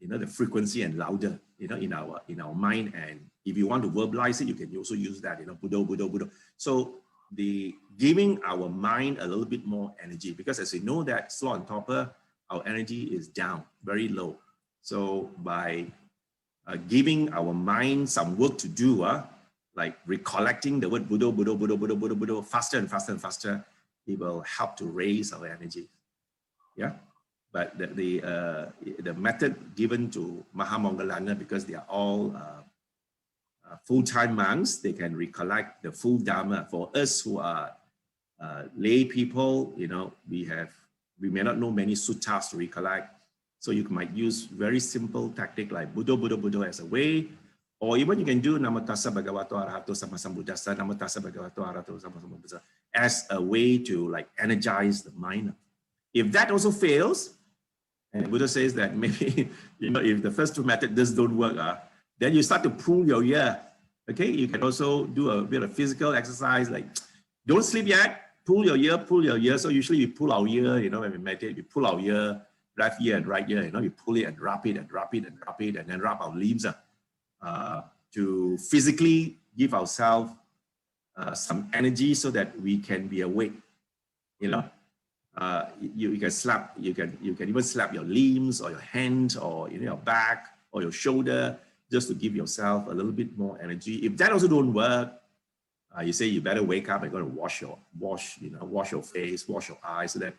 the frequency and louder, in our mind. And if you want to verbalize it, you can also use that, Buddho, Buddho, Buddho. So the giving our mind a little bit more energy, because as we know that sloth and torpor, our energy is down, very low. So by giving our mind some work to do, like recollecting the word Buddho, Buddho, Buddho, Buddho, Buddho, Buddho, faster and faster and faster, it will help to raise our energy. Yeah. But the method given to Mahamoggallana, because they are all full-time monks, they can recollect the full Dhamma. For us who are lay people, we may not know many suttas to recollect. So you might use very simple tactic like Buddho, Buddho, Buddho as a way, or even you can do Namo Tassa Bhagavato Arahato Sama Sambuddhassa, Namo Tassa Bhagavato Arahato Sama Sambuddhassa as a way to like energize the mind. If that also fails, and Buddha says that maybe, if the first two methods don't work, then you start to pull your ear. Okay, you can also do a bit of physical exercise, like don't sleep yet, pull your ear, pull your ear. So usually we pull our ear, when we meditate, we pull our ear, left ear and right ear, we pull it and rub it and rub it and rub it, and then rub our limbs to physically give ourselves some energy so that we can be awake. You can slap, you can even slap your limbs or your hand or your back or your shoulder, just to give yourself a little bit more energy. If that also don't work, you say you better wake up and go to wash your face, wash your eyes, so that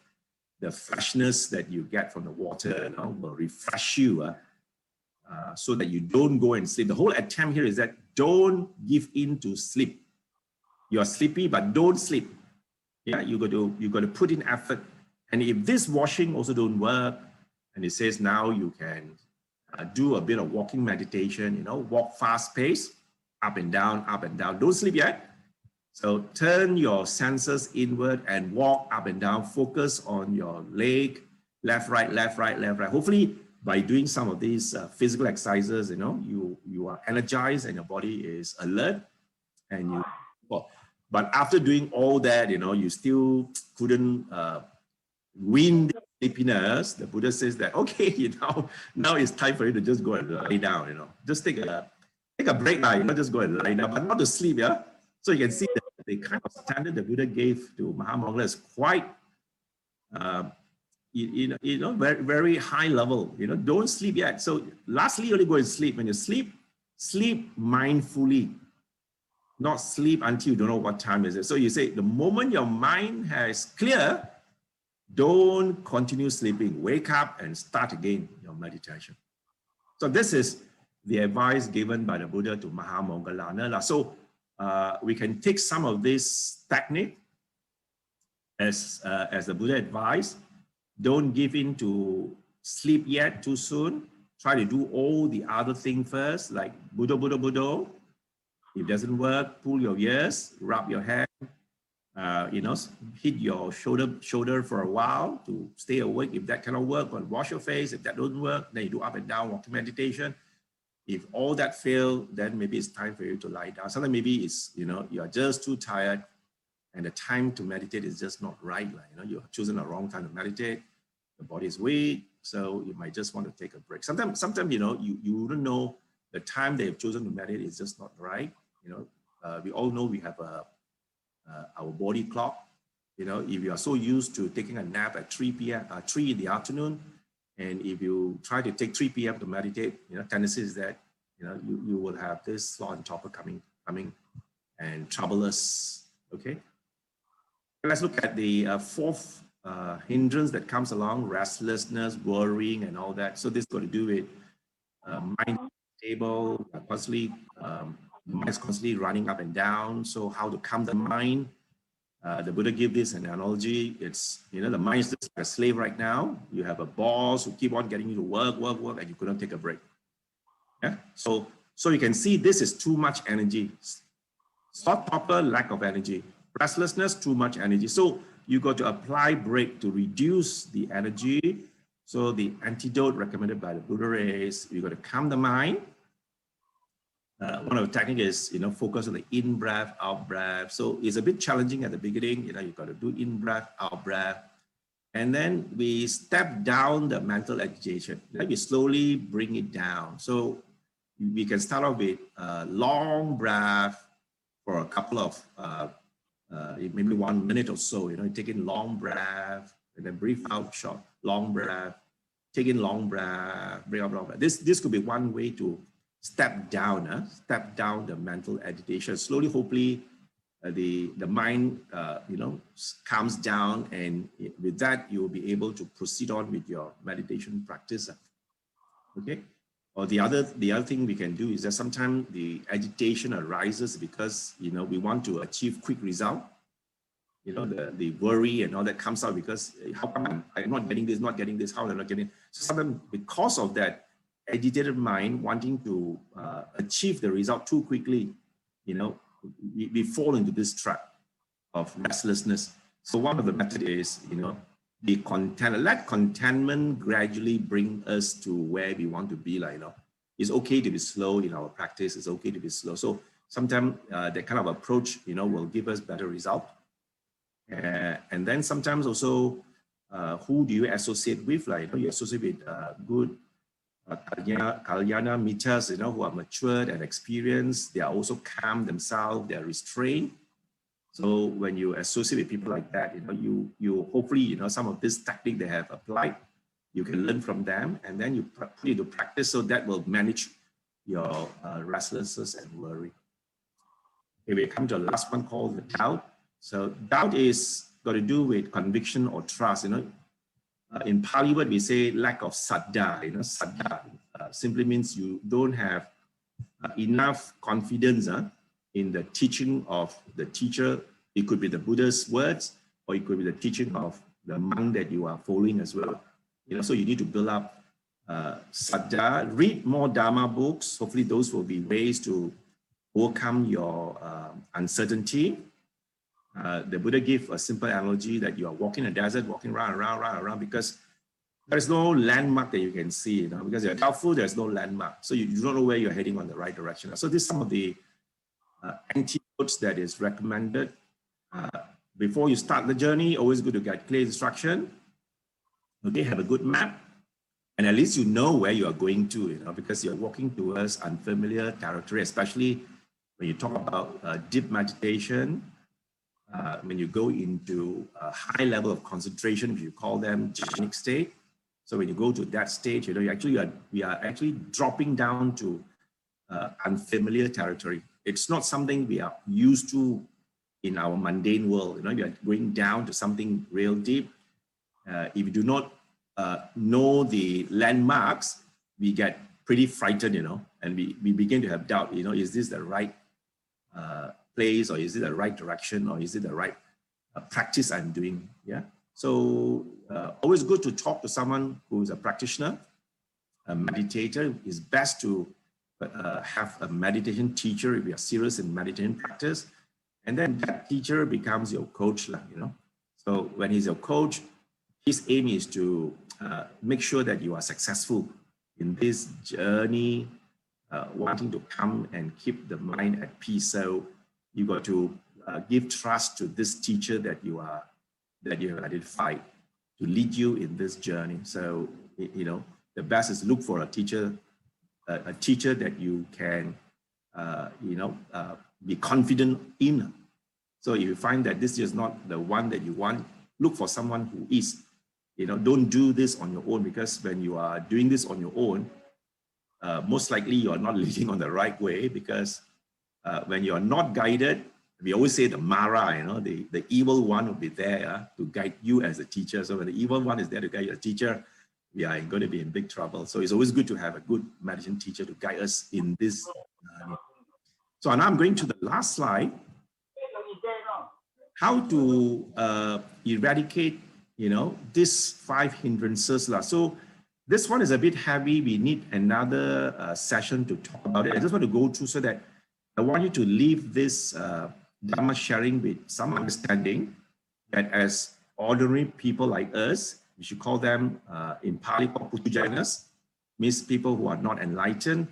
the freshness that you get from the water will refresh you so that you don't go and sleep. The whole attempt here is that don't give in to sleep. You are sleepy, but don't sleep. Yeah, you got to put in effort. And if this washing also don't work, and it says now you can do a bit of walking meditation, you know, walk fast pace, up and down, up and down. Don't sleep yet. So turn your senses inward and walk up and down. Focus on your leg, left, right, left, right, left, right. Hopefully, by doing some of these physical exercises, you know, you are energized and your body is alert, and you. Well, but after doing all that, you know, you still couldn't win the sleepiness. The Buddha says that okay, you know, now it's time for you to just go and lie down. You know, just take a break now. You know, just go and lie down, but not to sleep. Yeah. So you can see that the kind of standard the Buddha gave to Mahamongla is quite, you know, very, very high level. You know, don't sleep yet. So lastly, only go and sleep. When you sleep, sleep mindfully, not sleep until you don't know what time is it. So you say the moment your mind has clear, don't continue sleeping. Wake up and start again your meditation. So this is the advice given by the Buddha to Mahamoggallana. So we can take some of this technique as the Buddha advised. Don't give in to sleep yet too soon. Try to do all the other things first, like Buddha, Buddha, Buddha. If it doesn't work, pull your ears, rub your hand, you know, hit your shoulder for a while to stay awake. If that cannot work, or wash your face. If that doesn't work, then you do up and down walking meditation. If all that fail, then maybe it's time for you to lie down. Sometimes maybe it's, you know, you are just too tired and the time to meditate is just not right. Like, you know, you've chosen the wrong time to meditate. The body is weak, so you might just want to take a break. Sometimes, you know, you wouldn't know the time they have chosen to meditate is just not right. You know, we all know we have our body clock. You know, if you are so used to taking a nap at 3 p.m., 3 in the afternoon, and if you try to take 3 p.m. to meditate, you know, tendency is that, you know, you will have this slot on top of coming and trouble us. Okay. Let's look at the fourth hindrance that comes along: restlessness, worrying, and all that. So this got to do with mind stable, constantly, the mind is constantly running up and down. So how to calm the mind? The Buddha gave this an analogy. It's, you know, the mind is just like a slave right now. You have a boss who keep on getting you to work, and you couldn't take a break. Yeah. So you can see this is too much energy. Thought proper, lack of energy. Restlessness, too much energy. So you got to apply break to reduce the energy. So the antidote recommended by the Buddha is you got to calm the mind. One of the techniques is, you know, focus on the in breath, out breath. So it's a bit challenging at the beginning. You know, you've got to do in breath, out breath. And then we step down the mental agitation. Then we slowly bring it down. So we can start off with long breath for a couple of, maybe 1 minute or so. You know, you take in long breath and then breathe out short, long breath, take in long breath, breathe out long breath. This could be one way to step down the mental agitation. Slowly, hopefully, the mind, you know, calms down, and with that, you will be able to proceed on with your meditation practice. Okay. Or the other thing we can do is that sometimes the agitation arises because, you know, we want to achieve quick result. You know, the worry and all that comes out because how come I'm not getting this, how am I not getting it? So sometimes because of that agitated mind wanting to achieve the result too quickly, you know, we fall into this trap of restlessness. So one of the methods is, you know, let contentment gradually bring us to where we want to be. Like, you know, it's okay to be slow in our practice. It's okay to be slow. So sometimes that kind of approach, you know, will give us better result. And then sometimes also, who do you associate with? Like, you know, you associate with good Kalyana Mitas, you know, who are matured and experienced. They are also calm themselves. They are restrained. So when you associate with people like that, you know, you hopefully, you know, some of this technique they have applied, you can learn from them, and then you put it to practice. So that will manage your restlessness and worry. Okay, we come to the last one called the doubt. So doubt is got to do with conviction or trust. You know, in Pali word we say lack of saddha. You know, saddha, simply means you don't have enough confidence in the teaching of the teacher. It could be the Buddha's words, or it could be the teaching of the monk that you are following as well. So you need to build up saddha, read more Dhamma books. Hopefully those will be ways to overcome your uncertainty. The Buddha gave a simple analogy that you are walking in a desert, walking around, because there's no landmark that you can see, because you're doubtful, there's no landmark. So you don't know where you're heading on the right direction. So this is some of the antidotes that is recommended. Before you start the journey, always good to get clear instruction. Okay, have a good map. And at least you know where you are going to, because you're walking towards unfamiliar territory, especially when you talk about deep meditation, when you go into a high level of concentration, if you call them jhanic state. So when you go to that stage, we are actually dropping down to unfamiliar territory. It's not something we are used to in our mundane world. We are going down to something real deep. If you do not know the landmarks, we get pretty frightened, and we begin to have doubt, is this the right place, or is it the right direction, or is it the right practice I'm doing? Yeah. So always good to talk to someone who's a practitioner, a meditator. It's best to have a meditation teacher if you are serious in meditation practice, and then that teacher becomes your coach, So when he's your coach, his aim is to make sure that you are successful in this journey, wanting to come and keep the mind at peace. So you got to give trust to this teacher that you have identified to lead you in this journey. So the best is look for a teacher that you can be confident in. So if you find that this is not the one that you want, look for someone who is. Don't do this on your own, because when you are doing this on your own, most likely you are not leading on the right way, because when you are not guided, we always say the Mara, the evil one will be there to guide you as a teacher. So when the evil one is there to guide you as a teacher, we are going to be in big trouble. So it's always good to have a good meditation teacher to guide us in this. So now I'm going to the last slide. How to eradicate, these 5 hindrances. So this one is a bit heavy. We need another session to talk about it. I just want to go through so that I want you to leave this Dhamma sharing with some understanding that as ordinary people like us, we should call them in Pali called Pujanas, means people who are not enlightened.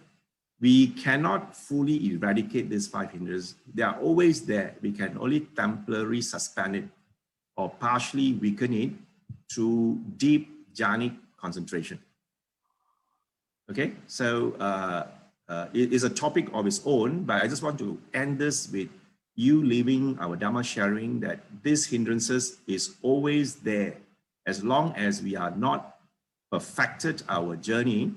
We cannot fully eradicate these 5 hindrances. They are always there. We can only temporarily suspend it or partially weaken it through deep jhanic concentration. Okay, so it is a topic of its own, but I just want to end this with you leaving our Dhamma sharing that these hindrances is always there. As long as we are not perfected our journey,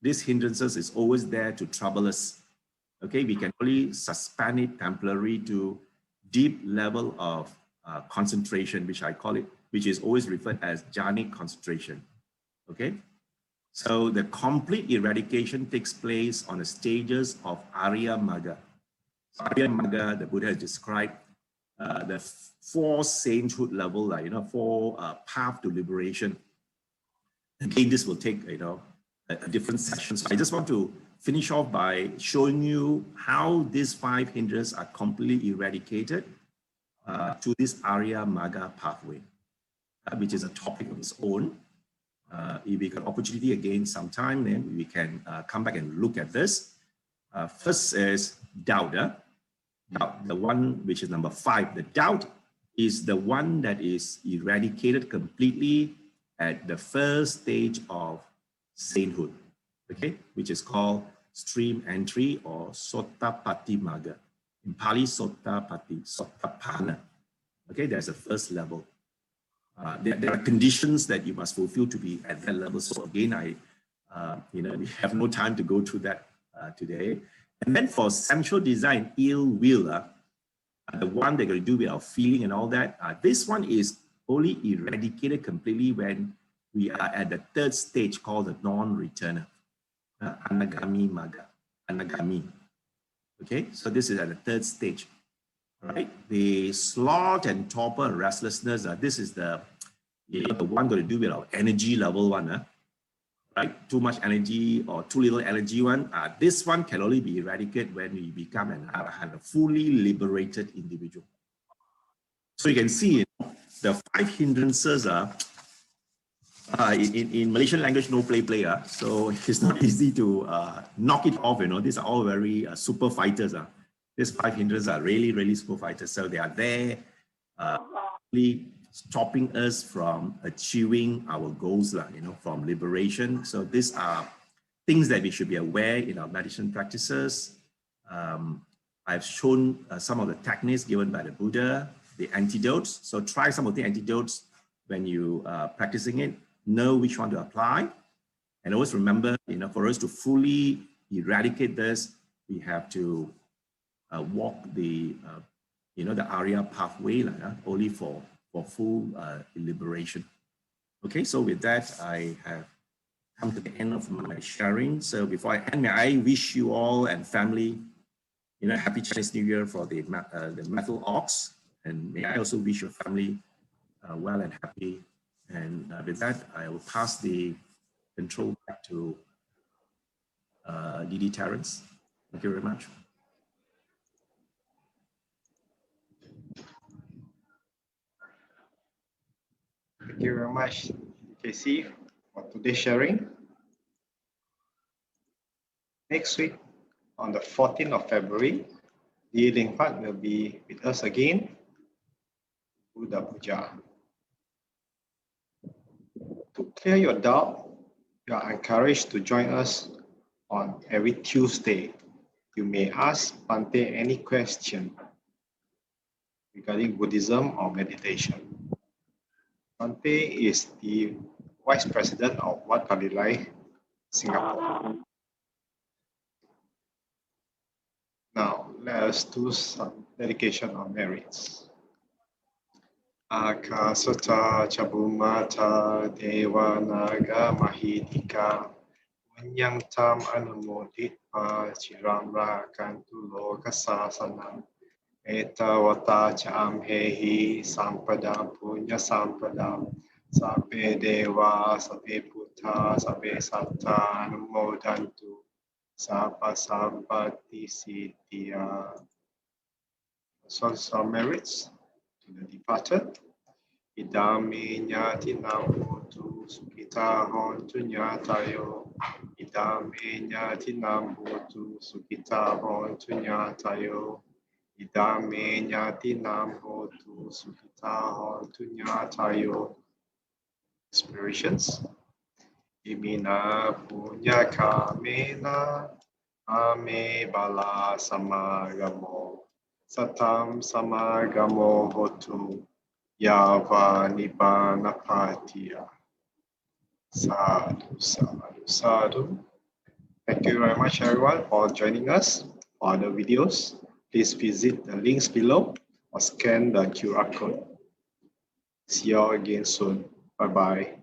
these hindrances is always there to trouble us. Okay, we can only suspend it temporarily to deep level of concentration, which I call it, which is always referred as jhanic concentration. Okay, so the complete eradication takes place on the stages of Arya Magga. Arya Magga, the Buddha has described the 4 sainthood level, 4 path to liberation. Again, this will take a different session. So I just want to finish off by showing you how these 5 hindrances are completely eradicated to this Arya Magga pathway, which is a topic of its own. If we get opportunity again sometime, then we can come back and look at this. First is doubt. Doubt, the one which is number 5. The doubt is the one that is eradicated completely at the first stage of sainthood, okay, which is called stream entry or Sottapatti Magga. In Pali, Sottapatti, Sottapana. Okay, there's a first level. There are conditions that you must fulfill to be at that level. So again, we have no time to go through that today. And then for sensual design, ill will, the one they're going to do with our feeling and all that, this one is only eradicated completely when we are at the 3rd stage called the non-returner. Anagami Maga, Anagami. Okay, so this is at the third stage. All right, the sloth and torpor and restlessness, this is the one got to do with our energy level one. Right, too much energy or too little energy one. This one can only be eradicated when we become an arahant, a fully liberated individual. So you can see the 5 hindrances are in Malaysian language, no play. So it's not easy to knock it off. These are all very super fighters. These 5 hindrances are really super fighters. So they are there, really stopping us from achieving our goals, from liberation. So these are things that we should be aware in our meditation practices. I've shown some of the techniques given by the Buddha, the antidotes. So try some of the antidotes when you are practicing it, know which one to apply. And always remember, for us to fully eradicate this, we have to walk the, the Arya pathway, only for full liberation. Okay, so with that, I have come to the end of my sharing. So before I end, may I wish you all and family, happy Chinese New Year for the metal ox, and may I also wish your family well and happy. And with that, I will pass the control back to Didi Terrence. Thank you very much. Thank you very much, KC, for today's sharing. Next week, on the 14th of February, Li Lingpat will be with us again, Buddha Puja. To clear your doubt, you are encouraged to join us on every Tuesday. You may ask Bhante any question regarding Buddhism or meditation. Bhante is the Vice President of Wat Palilai, Singapore. Now, let us do some dedication on merits. Akasata Chabumata Deva Naga Mahitika Munyang Tam Anumoditpa Chiram Rakantu Lokasasanam Etawata Cham Hehi Sampadam Punya Sampadam Sabe Deva Sabe Puta Sabe Satta Anumodantu Sabba Sabbati Siddhya. So some merits to the departed. Idami nyati namutu sukita hontu nyatayo. Idami nyati namutu sukita hontu nyatayo. Idami nyati namutu sukita hontu nyatayo. Inspirations. Imina punya kamena ame bala samagamo. Satam samagamo hotu. Yava Nibbana Patiya. Sadhu, sadhu, sadhu. Thank you very much, everyone, for joining us. For other videos, please visit the links below or scan the QR code. See you all again soon. Bye-bye.